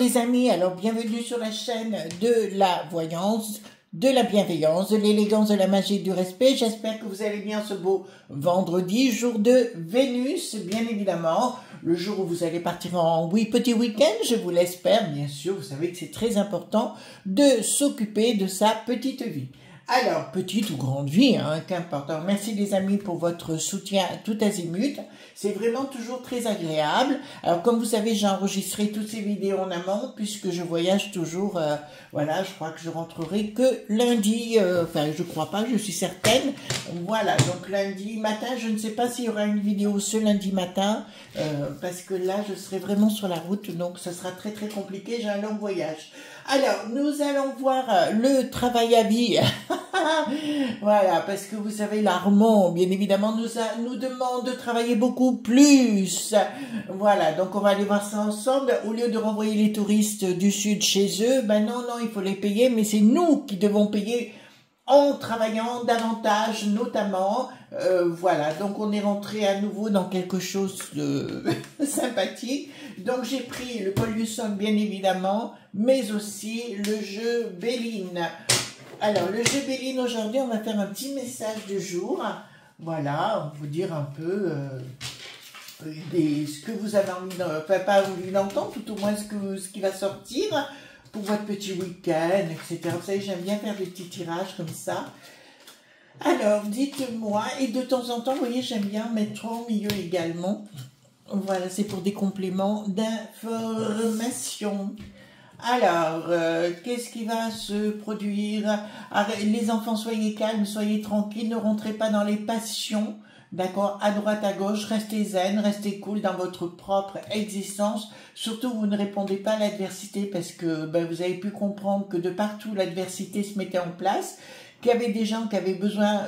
les amis, alors bienvenue sur la chaîne de la voyance, de la bienveillance, de l'élégance, de la magie et du respect. J'espère que vous allez bien ce beau vendredi, jour de Vénus, bien évidemment. Le jour où vous allez partir en petit week-end, je vous l'espère, bien sûr. Vous savez que c'est très important de s'occuper de sa petite vie. Alors, petite ou grande vie, hein, qu'importe. Alors, merci les amis pour votre soutien tout azimut. C'est vraiment toujours très agréable. Alors, comme vous savez, j'ai enregistré toutes ces vidéos en amont puisque je voyage toujours. Voilà, je crois que je rentrerai que lundi. Enfin, je crois pas, je suis certaine. Voilà, donc lundi matin, je ne sais pas s'il y aura une vidéo ce lundi matin parce que là, je serai vraiment sur la route, donc ça sera très très compliqué. J'ai un long voyage. Alors, nous allons voir le travail à vie. Voilà, parce que vous savez, l'Armand, bien évidemment, nous demande de travailler beaucoup plus. Voilà, donc on va aller voir ça ensemble. Au lieu de renvoyer les touristes du Sud chez eux, ben non, il faut les payer, mais c'est nous qui devons payer en travaillant davantage, notamment. Voilà, donc on est rentré à nouveau dans quelque chose de sympathique. Donc j'ai pris le Paul Husson, bien évidemment, mais aussi le jeu Béline. Alors, le jeu Béline, aujourd'hui, on va faire un petit message du jour. Voilà, on va vous dire un peu ce que vous avez envie enfin, pas envie d'entendre, tout au moins ce qui va sortir pour votre petit week-end, etc. Vous savez, j'aime bien faire des petits tirages comme ça. Alors, dites-moi, et de temps en temps, vous voyez, j'aime bien mettre au milieu également. Voilà, c'est pour des compléments d'information. Alors, qu'est-ce qui va se produire? Les enfants, soyez calmes, soyez tranquilles, ne rentrez pas dans les passions, d'accord? À droite, à gauche, restez zen, restez cool dans votre propre existence. Surtout, vous ne répondez pas à l'adversité parce que vous avez pu comprendre que de partout, l'adversité se mettait en place, qu'il y avait des gens qui avaient besoin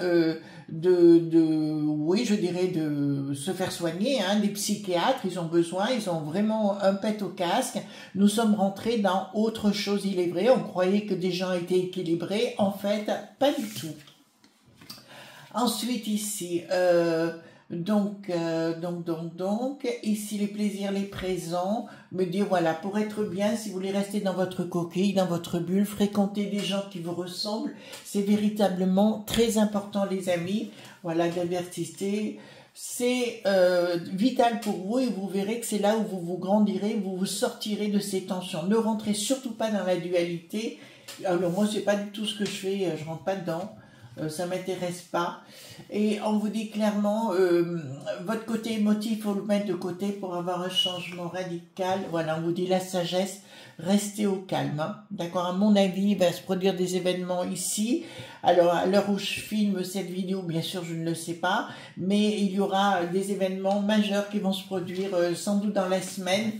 oui, je dirais, de se faire soigner, hein, des psychiatres, ils ont besoin, ils ont vraiment un pet au casque. Nous sommes rentrés dans autre chose, il est vrai, on croyait que des gens étaient équilibrés, en fait, pas du tout. Ensuite, ici, donc, ici, les plaisirs, les présents, me dire, voilà, pour être bien, si vous voulez rester dans votre coquille, dans votre bulle, fréquenter des gens qui vous ressemblent, c'est véritablement très important, les amis. Voilà, l'aversité, c'est vital pour vous et vous verrez que c'est là où vous vous grandirez, vous vous sortirez de ces tensions. Ne rentrez surtout pas dans la dualité. Alors, moi, c'est pas du tout ce que je fais, je rentre pas dedans. Ça m'intéresse pas. Et on vous dit clairement, votre côté émotif, il faut le mettre de côté pour avoir un changement radical. Voilà, on vous dit la sagesse, restez au calme. Hein. D'accord, à mon avis, il va se produire des événements ici. Alors, à l'heure où je filme cette vidéo, bien sûr, je ne le sais pas, mais il y aura des événements majeurs qui vont se produire sans doute dans la semaine.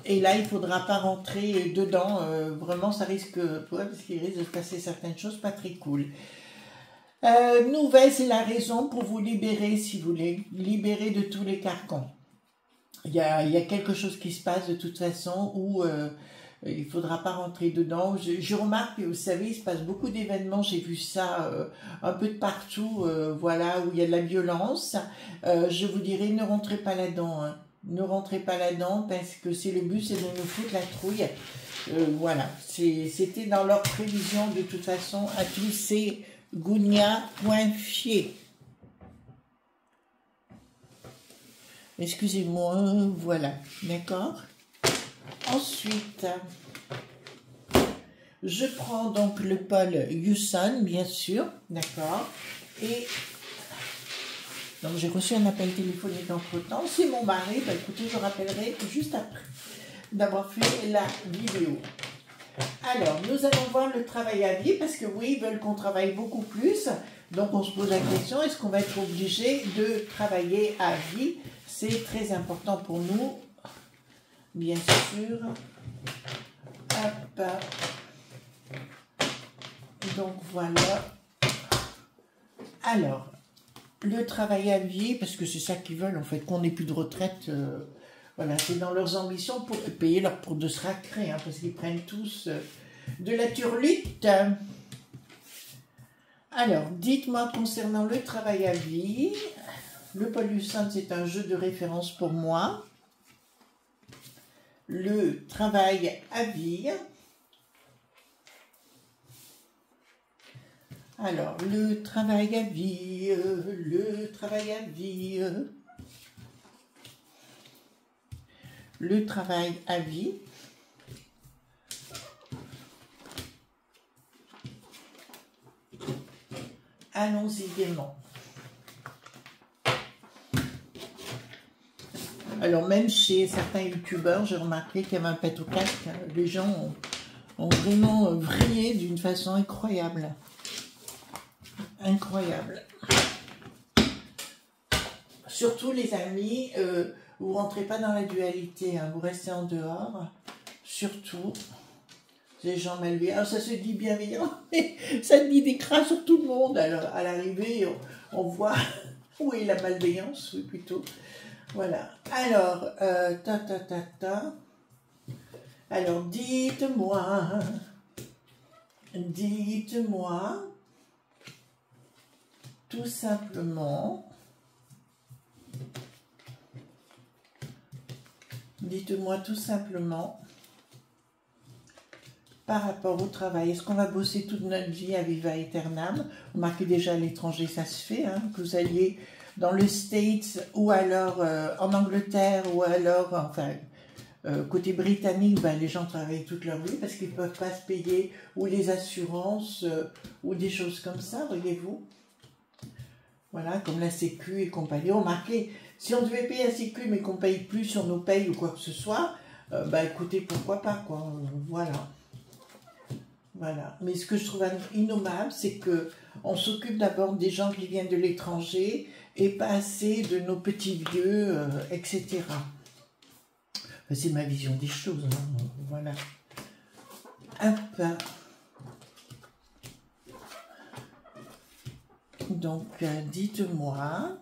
Et là, il ne faudra pas rentrer dedans. Vraiment, ça risque, parce qu'il risque de se passer certaines choses pas très cool. Nouvelle, c'est la raison pour vous libérer, si vous voulez, libérer de tous les carcans. Il y a quelque chose qui se passe de toute façon où il ne faudra pas rentrer dedans. Je remarque, vous savez, il se passe beaucoup d'événements, j'ai vu ça un peu de partout, voilà, où il y a de la violence. Je vous dirais, ne rentrez pas là-dedans, hein. Ne rentrez pas là-dedans parce que c'est le but, c'est de nous foutre la trouille. Voilà, c'était dans leur prévision de toute façon à tous ces Gounia.fier. Excusez-moi, voilà, d'accord. Ensuite, je prends donc le Paul Husson, bien sûr, d'accord. Et donc j'ai reçu un appel téléphonique entre-temps. C'est mon mari, écoutez, je rappellerai juste après d'avoir fait la vidéo. Alors, nous allons voir le travail à vie, parce que oui, ils veulent qu'on travaille beaucoup plus. Donc, on se pose la question, est-ce qu'on va être obligé de travailler à vie? C'est très important pour nous, bien sûr. Hop. Donc, voilà. Alors, le travail à vie, parce que c'est ça qu'ils veulent, en fait, qu'on n'ait plus de retraite. Voilà, c'est dans leurs ambitions pour payer leur pour de se racrer, hein, parce qu'ils prennent tous de la turlute. Alors, dites-moi concernant le travail à vie. Le Paul Husson, c'est un jeu de référence pour moi. le travail à vie. Alors, le travail à vie, le travail à vie, le travail à vie. Allons-y gaiement. Alors même chez certains youtubeurs, j'ai remarqué qu'il y avait un pet au casque. Les gens ont vraiment vrillé d'une façon incroyable. Incroyable. Surtout les amis, vous ne rentrez pas dans la dualité, hein, vous restez en dehors. Surtout, les gens malveillants. Alors ça se dit bienveillant, mais ça dit des crasses sur tout le monde. Alors à l'arrivée, on voit où est la malveillance, oui, plutôt. Voilà. Alors, Alors, dites-moi, tout simplement, par rapport au travail, est-ce qu'on va bosser toute notre vie à viva aeternam? Vous marquez déjà à l'étranger, ça se fait, hein, que vous alliez dans le States ou alors en Angleterre ou alors, enfin, côté britannique, ben, les gens travaillent toute leur vie parce qu'ils ne peuvent pas se payer ou les assurances ou des choses comme ça, voyez-vous. Voilà, comme la Sécu et compagnie. Remarquez, si on devait payer la Sécu mais qu'on ne paye plus sur nos payes ou quoi que ce soit, bah écoutez, pourquoi pas, quoi. Voilà. Voilà. Mais ce que je trouve innommable, c'est que on s'occupe d'abord des gens qui viennent de l'étranger et pas assez de nos petits vieux, etc. Enfin, c'est ma vision des choses. Hein. Voilà. Hop. Donc, dites-moi.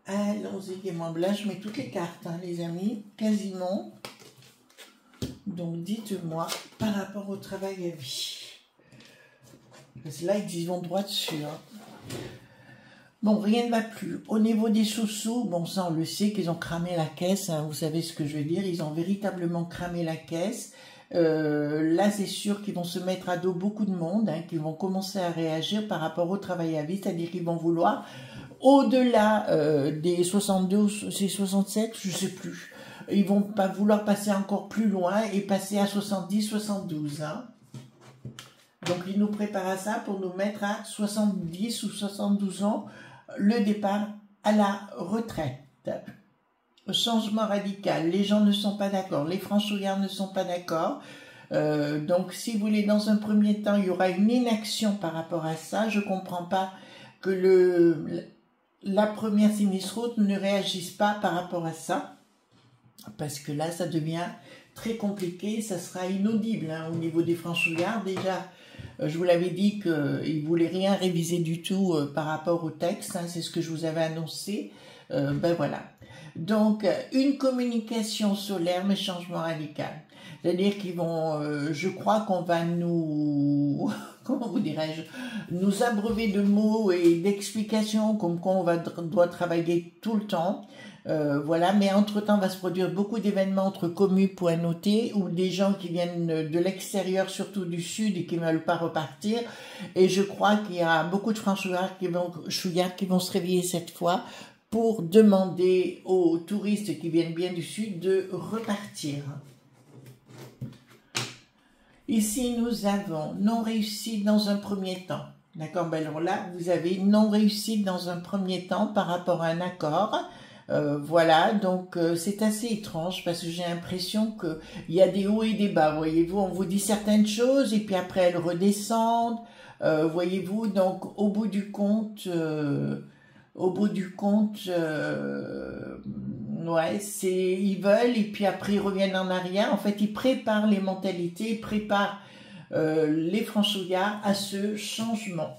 Allons-y, gaiement. Là, je mets toutes les cartes, hein, les amis, quasiment. Donc, dites-moi, par rapport au travail à vie. Parce que là, ils y vont droit dessus. Hein. Bon, rien ne va plus. Au niveau des sous-sous, bon, ça, on le sait qu'ils ont cramé la caisse. Hein, vous savez ce que je veux dire. Ils ont véritablement cramé la caisse. Là, c'est sûr qu'ils vont se mettre à dos beaucoup de monde, hein, qui vont commencer à réagir par rapport au travail à vie, c'est-à-dire qu'ils vont vouloir, au-delà des 62, c'est 67, je sais plus, ils vont pas vouloir passer encore plus loin et passer à 70, 72. Hein. Donc, ils nous préparent à ça pour nous mettre à 70 ou 72 ans, le départ à la retraite. Changement radical, les gens ne sont pas d'accord, les franchouillards ne sont pas d'accord, donc si vous voulez, dans un premier temps, il y aura une inaction par rapport à ça. Je comprends pas que la première sinistre route ne réagisse pas par rapport à ça, parce que là, ça devient très compliqué, ça sera inaudible, hein, au niveau des franchouillards. Déjà, je vous l'avais dit qu'ils ne voulaient rien réviser du tout par rapport au texte, hein, c'est ce que je vous avais annoncé, ben voilà. Donc, une communication solaire, mais changement radical. C'est-à-dire qu'ils vont, je crois qu'on va nous, comment vous dirais-je, nous abreuver de mots et d'explications comme quoi on doit travailler tout le temps. Voilà, mais entre-temps, va se produire beaucoup d'événements entre communes.noté ou des gens qui viennent de l'extérieur, surtout du sud, et qui ne veulent pas repartir. Et je crois qu'il y a beaucoup de franchouillards qui vont se réveiller cette fois pour demander aux touristes qui viennent bien du sud de repartir. Ici, nous avons non réussi dans un premier temps. D'accord, ben alors là, vous avez non réussi dans un premier temps par rapport à un accord. Voilà, donc c'est assez étrange parce que j'ai l'impression qu'il y a des hauts et des bas, voyez-vous. On vous dit certaines choses et puis après elles redescendent, voyez-vous. Donc au bout du compte... ouais, ils veulent et puis après ils reviennent en arrière. En fait, ils préparent les mentalités, ils préparent les franchouillards à ce changement.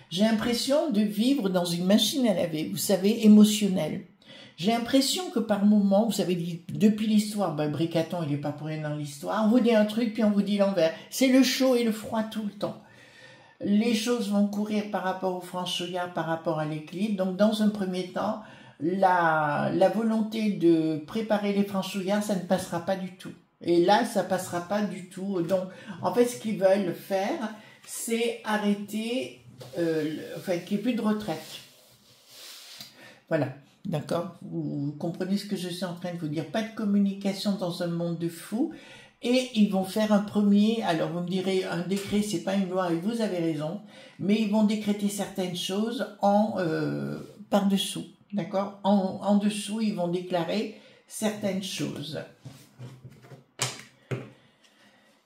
J'ai l'impression de vivre dans une machine à laver, vous savez, émotionnelle. J'ai l'impression que par moment, vous savez, depuis l'histoire, ben, Bricaton, il n'est pas pour rien dans l'histoire, on vous dit un truc puis on vous dit l'envers. C'est le chaud et le froid tout le temps. Les choses vont courir par rapport aux franchouillards, par rapport à l'équilibre. Donc, dans un premier temps, la volonté de préparer les franchouillards, ça ne passera pas du tout. Et là, ça passera pas du tout. Donc, en fait, ce qu'ils veulent faire, c'est arrêter, enfin, qu'il n'y ait plus de retraite. Voilà, d'accord? Vous comprenez ce que je suis en train de vous dire. Pas de communication dans un monde de fous. Et ils vont faire un premier, alors vous me direz, un décret, c'est pas une loi, et vous avez raison, mais ils vont décréter certaines choses par-dessous, d'accord? En dessous, ils vont déclarer certaines choses.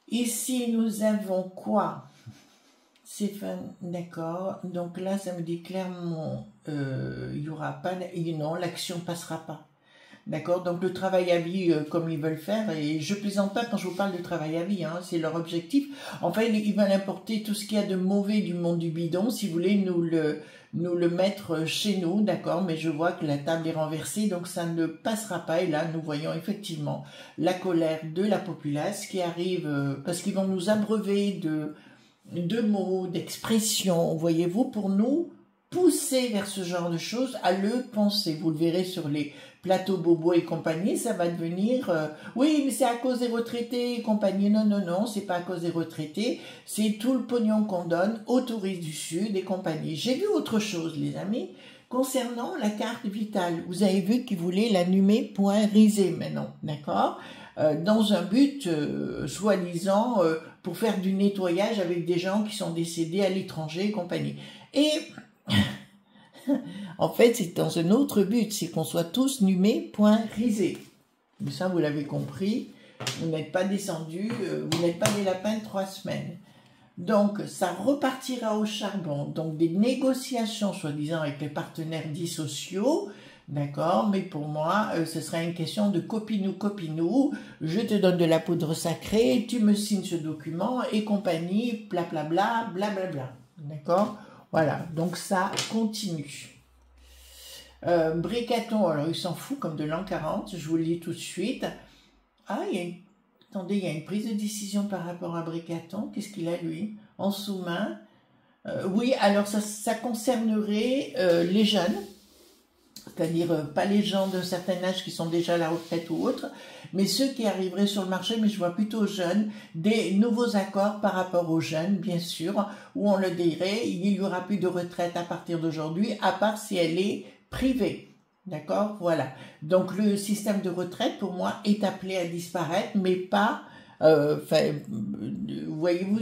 Ici, nous avons quoi? C'est fin, d'accord. Donc là, ça me dit clairement, il y aura pas, non, l'action passera pas. D'accord, donc le travail à vie comme ils veulent faire, et je plaisante pas quand je vous parle de travail à vie, hein, c'est leur objectif. En fait, ils veulent importer tout ce qu'il y a de mauvais du monde du bidon, si vous voulez nous le mettre chez nous, d'accord, mais je vois que la table est renversée, donc ça ne passera pas, et là nous voyons effectivement la colère de la populace qui arrive, parce qu'ils vont nous abreuver de mots, d'expressions, voyez-vous, pour nous pousser vers ce genre de choses, à le penser. Vous le verrez sur les plateaux Bobo et compagnie, ça va devenir oui, mais c'est à cause des retraités et compagnie. Non, non, non, c'est pas à cause des retraités, c'est tout le pognon qu'on donne aux touristes du Sud et compagnie. J'ai vu autre chose, les amis, concernant la carte vitale. Vous avez vu qu'ils voulaient la numériser maintenant, d'accord, dans un but soi-disant pour faire du nettoyage avec des gens qui sont décédés à l'étranger et compagnie. Et en fait, c'est dans un autre but, c'est qu'on soit tous numé.risés. Mais ça, vous l'avez compris, vous n'êtes pas descendu, vous n'êtes pas des lapins de 3 semaines. Donc, ça repartira au charbon. Donc, des négociations, soi-disant, avec les partenaires dits sociaux, d'accord, mais pour moi, ce sera une question de copinou, je te donne de la poudre sacrée, tu me signes ce document, et compagnie, blablabla, blablabla, d'accord. Voilà, donc ça continue. Bricaton, alors il s'en fout comme de l'an 40, je vous le dis tout de suite. Ah, attendez, il y a une prise de décision par rapport à Bricaton. Qu'est-ce qu'il a, lui? En sous-main. Oui, alors ça concernerait les jeunes, c'est-à-dire pas les gens d'un certain âge qui sont déjà à la retraite ou autre, mais ceux qui arriveraient sur le marché, mais je vois plutôt jeunes, des nouveaux accords par rapport aux jeunes, bien sûr, où on le dirait, il n'y aura plus de retraite à partir d'aujourd'hui, à part si elle est privée. D'accord? Voilà. Donc le système de retraite, pour moi, est appelé à disparaître, mais pas... voyez-vous,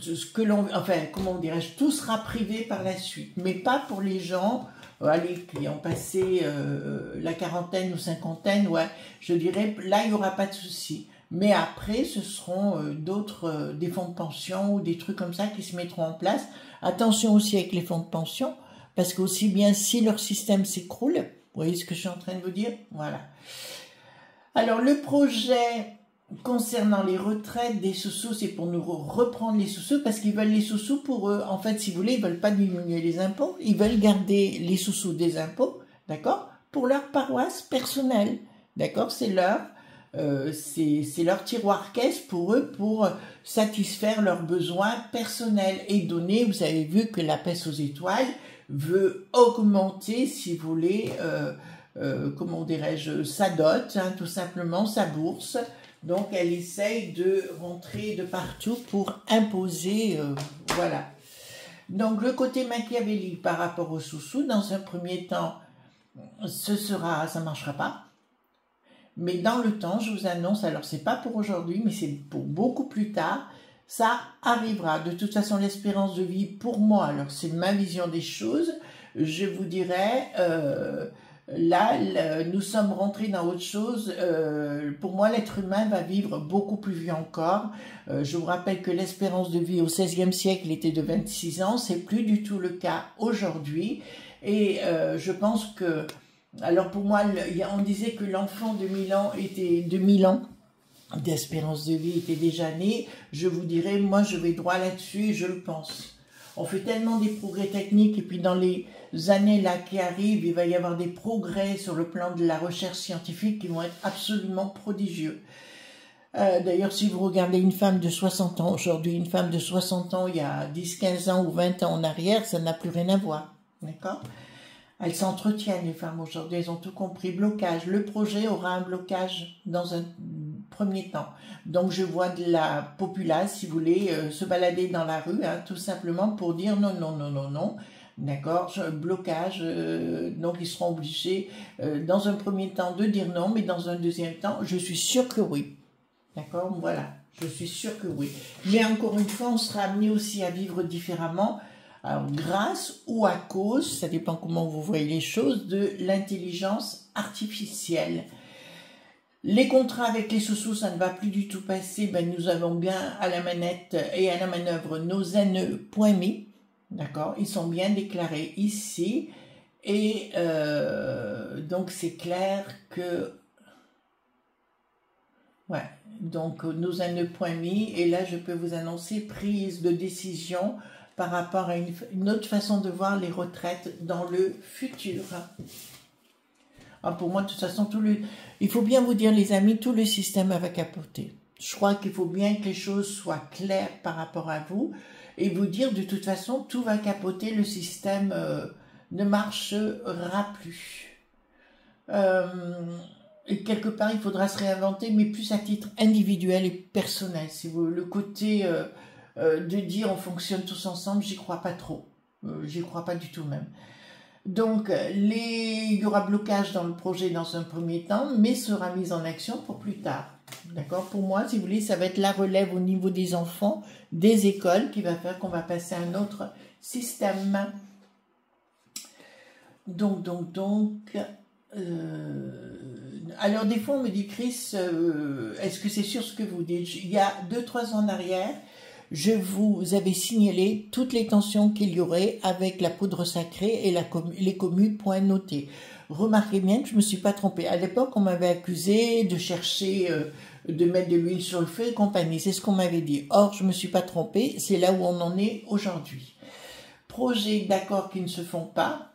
ce que l'on... Enfin, comment dirais-je, tout sera privé par la suite, mais pas pour les gens... allez, qui ont passé la quarantaine ou cinquantaine, ouais, je dirais, là, il n'y aura pas de souci. Mais après, ce seront d'autres, des fonds de pension ou des trucs comme ça qui se mettront en place. Attention aussi avec les fonds de pension, parce qu'aussi bien si leur système s'écroule, vous voyez ce que je suis en train de vous dire? Voilà. Alors, le projet concernant les retraites des sous-sous, c'est pour nous reprendre les sous-sous, parce qu'ils veulent les sous-sous pour eux. En fait, si vous voulez, ils veulent pas diminuer les impôts, ils veulent garder les sous-sous des impôts, d'accord, pour leur paroisse personnelle, d'accord, c'est leur tiroir caisse pour eux, pour satisfaire leurs besoins personnels et donner. Vous avez vu que la Pèse aux étoiles veut augmenter, si vous voulez, comment dirais-je, sa dot, hein, tout simplement, sa bourse. Donc, elle essaye de rentrer de partout pour imposer, voilà. Donc, le côté machiavélique par rapport aux sous-sous, dans un premier temps, ça marchera pas. Mais dans le temps, je vous annonce, alors c'est pas pour aujourd'hui, mais c'est pour beaucoup plus tard, ça arrivera. De toute façon, l'espérance de vie, pour moi, alors c'est ma vision des choses, je vous dirais... là, nous sommes rentrés dans autre chose. Pour moi, l'être humain va vivre beaucoup plus vieux encore. Je vous rappelle que l'espérance de vie au XVIe siècle était de 26 ans. C'est plus du tout le cas aujourd'hui. Et je pense que... Alors pour moi, on disait que l'enfant de 1000 ans était... de 1000 ans d'espérance de vie était déjà né. Je vous dirais, moi, je vais droit là-dessus et je le pense. On fait tellement des progrès techniques et puis dans les années là qui arrivent, il va y avoir des progrès sur le plan de la recherche scientifique qui vont être absolument prodigieux. D'ailleurs, si vous regardez une femme de 60 ans aujourd'hui, une femme de 60 ans il y a 10, 15 ans ou 20 ans en arrière, ça n'a plus rien à voir. D'accord? Elles s'entretiennent, les femmes aujourd'hui, elles ont tout compris. Blocage. Le projet aura un blocage dans un premier temps. Donc je vois de la populace, si vous voulez, se balader dans la rue, hein, tout simplement pour dire non, non, non, non, non. D'accord, blocage, donc ils seront obligés dans un premier temps de dire non, mais dans un deuxième temps, je suis sûre que oui. D'accord, voilà, je suis sûre que oui. Mais encore une fois, on sera amené aussi à vivre différemment, alors, grâce ou à cause, ça dépend comment vous voyez les choses, de l'intelligence artificielle. Les contrats avec les sous-sous, ça ne va plus du tout passer. Ben, nous avons bien à la manette et à la manœuvre nos NE.me. D'accord, ils sont bien déclarés ici. Et donc, c'est clair que... Ouais, donc nos NE.me. Et là, je peux vous annoncer prise de décision par rapport à une autre façon de voir les retraites dans le futur. Ah, pour moi, de toute façon, il faut bien vous dire, les amis, tout le système va capoter. Je crois qu'il faut bien que les choses soient claires par rapport à vous et vous dire, de toute façon, tout va capoter, le système ne marchera plus. Et quelque part, il faudra se réinventer, mais plus à titre individuel et personnel. Si vous, le côté de dire on fonctionne tous ensemble, j'y crois pas trop. J'y crois pas du tout même. Donc, il y aura blocage dans le projet dans un premier temps, mais sera mise en action pour plus tard. D'accord? Pour moi, si vous voulez, ça va être la relève au niveau des enfants, des écoles, qui va faire qu'on va passer à un autre système. Donc, alors des fois on me dit, Chris, est-ce que c'est sûr ce que vous dites? Il y a 2-3 ans en arrière, je vous avais signalé toutes les tensions qu'il y aurait avec la poudre sacrée et les communes point noté. Remarquez bien que je ne me suis pas trompée. À l'époque, on m'avait accusé de chercher, de mettre de l'huile sur le feu et compagnie. C'est ce qu'on m'avait dit. Or, je ne me suis pas trompée. C'est là où on en est aujourd'hui. Projets d'accords qui ne se font pas.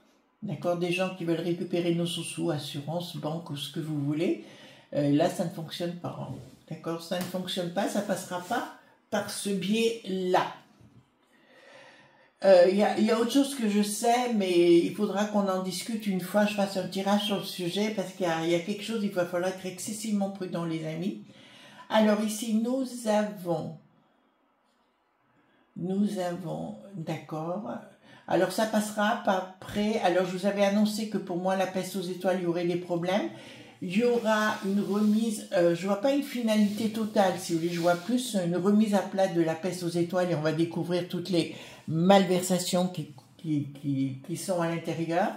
D'accord, des gens qui veulent récupérer nos sous-sous, assurance, banque ou ce que vous voulez. Là, ça ne fonctionne pas. D'accord, ça ne fonctionne pas, ça ne passera pas par ce biais-là. Il y a autre chose que je sais, mais il faudra qu'on en discute une fois, je fasse un tirage sur le sujet, parce qu'il y a quelque chose, il va falloir être excessivement prudent, les amis. Alors ici, nous avons, d'accord. Alors ça passera par près. Alors je vous avais annoncé que pour moi la peste aux étoiles, il y aurait des problèmes. Il y aura une remise, je vois pas une finalité totale si vous voulez, je vois plus une remise à plat de la peste aux étoiles et on va découvrir toutes les malversations qui sont à l'intérieur.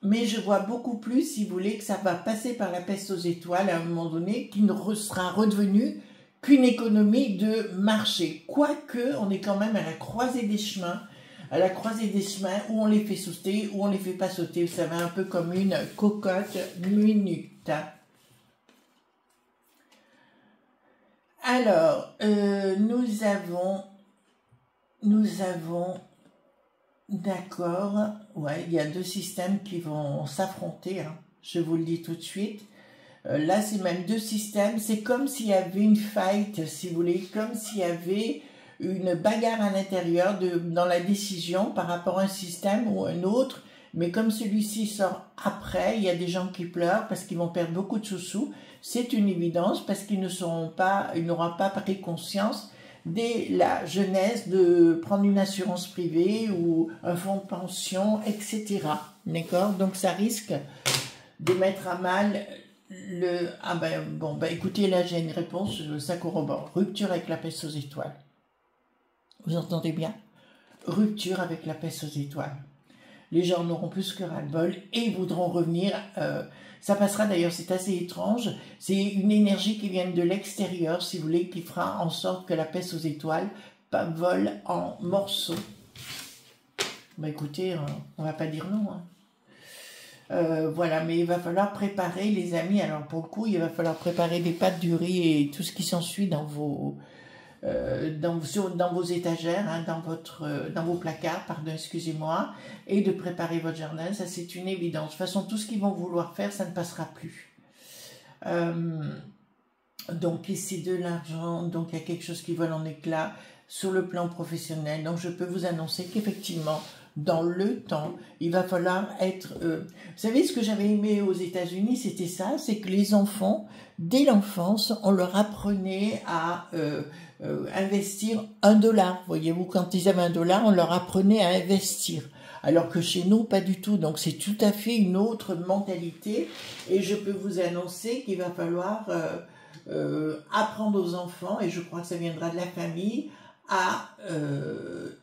Mais je vois beaucoup plus, si vous voulez, que ça va passer par la peste aux étoiles à un moment donné, qui ne sera redevenue qu'une économie de marché. Quoique, on est quand même à la croisée des chemins. À la croisée des chemins, où on les fait sauter, où on les fait pas sauter. Vous savez, un peu comme une cocotte minute. Alors, nous avons, d'accord, ouais, il y a deux systèmes qui vont s'affronter, hein, je vous le dis tout de suite. Là, c'est même deux systèmes, c'est comme s'il y avait une fight, si vous voulez, comme s'il y avait une bagarre à l'intérieur dans la décision par rapport à un système ou un autre, mais comme celui-ci sort après, il y a des gens qui pleurent parce qu'ils vont perdre beaucoup de sous-sous, c'est une évidence parce qu'ils n'auront pas pris conscience dès la jeunesse de prendre une assurance privée ou un fonds de pension, etc. D'accord? Donc ça risque de mettre à mal écoutez, là j'ai une réponse, ça corrobore. Rupture avec la peste aux étoiles. Vous entendez bien? Rupture avec la peste aux étoiles. Les gens n'auront plus que ras-le-bol et voudront revenir. Ça passera d'ailleurs, c'est assez étrange. C'est une énergie qui vient de l'extérieur, si vous voulez, qui fera en sorte que la peste aux étoiles vole en morceaux. Écoutez, on va pas dire non. Voilà, mais il va falloir préparer, les amis. Alors pour le coup, il va falloir préparer des pâtes, du riz et tout ce qui s'ensuit dans vos étagères, hein, dans vos placards, pardon, excusez-moi, et de préparer votre jardin, ça c'est une évidence. De toute façon, tout ce qu'ils vont vouloir faire, ça ne passera plus. Donc ici de l'argent, donc il y a quelque chose qui vole en éclats sur le plan professionnel. Donc je peux vous annoncer qu'effectivement, dans le temps. Il va falloir être... Vous savez, ce que j'avais aimé aux États-Unis, c'était ça, c'est que les enfants, dès l'enfance, on leur apprenait à investir $1. Voyez-vous, quand ils avaient $1, on leur apprenait à investir. Alors que chez nous, pas du tout. Donc, c'est tout à fait une autre mentalité. Et je peux vous annoncer qu'il va falloir apprendre aux enfants, et je crois que ça viendra de la famille, à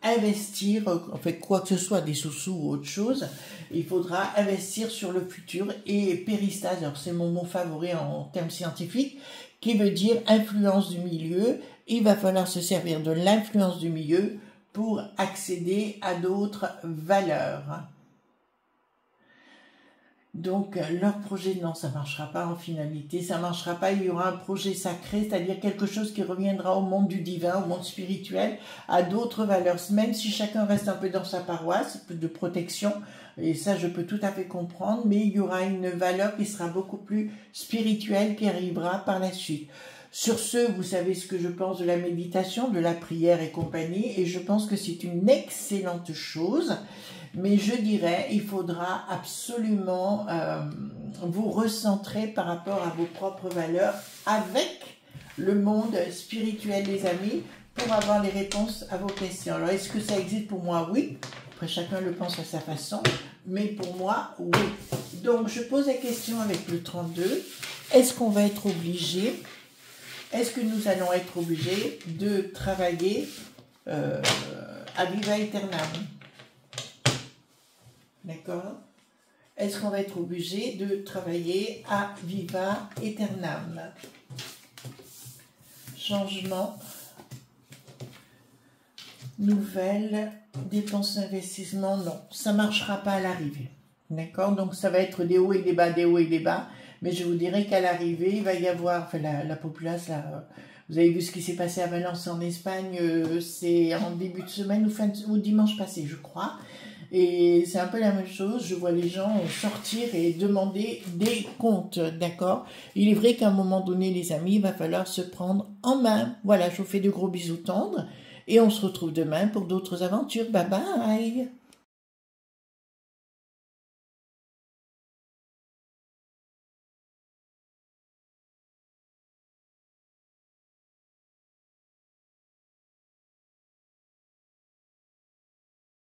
investir, en fait, quoi que ce soit, des sous-sous ou autre chose. Il faudra investir sur le futur. Et péristase, alors c'est mon mot favori en termes scientifiques, qui veut dire influence du milieu. Il va falloir se servir de l'influence du milieu pour accéder à d'autres valeurs. Donc, leur projet, non, ça ne marchera pas en finalité, ça ne marchera pas, il y aura un projet sacré, c'est-à-dire quelque chose qui reviendra au monde du divin, au monde spirituel, à d'autres valeurs, même si chacun reste un peu dans sa paroisse, de protection, et ça je peux tout à fait comprendre, mais il y aura une valeur qui sera beaucoup plus spirituelle qui arrivera par la suite. Sur ce, vous savez ce que je pense de la méditation, de la prière et compagnie, et je pense que c'est une excellente chose, mais je dirais, il faudra absolument vous recentrer par rapport à vos propres valeurs avec le monde spirituel, les amis, pour avoir les réponses à vos questions. Alors, est-ce que ça existe pour moi? Oui. Après, chacun le pense à sa façon, mais pour moi, oui. Donc, je pose la question avec le 32. Est-ce qu'on va être obligé? Est-ce que nous allons être obligés de travailler à viva aeternam? D'accord? Est-ce qu'on va être obligé de travailler à viva aeternam? Changement, nouvelle, dépenses, investissement, non. Ça ne marchera pas à l'arrivée. D'accord? Donc ça va être des hauts et des bas, des hauts et des bas. Mais je vous dirais qu'à l'arrivée, il va y avoir, enfin la populace, là, vous avez vu ce qui s'est passé à Valence en Espagne, c'est en début de semaine ou dimanche passé, je crois. Et c'est un peu la même chose, je vois les gens sortir et demander des comptes, d'accord? Il est vrai qu'à un moment donné, les amis, il va falloir se prendre en main. Voilà, je vous fais de gros bisous tendres et on se retrouve demain pour d'autres aventures. Bye bye!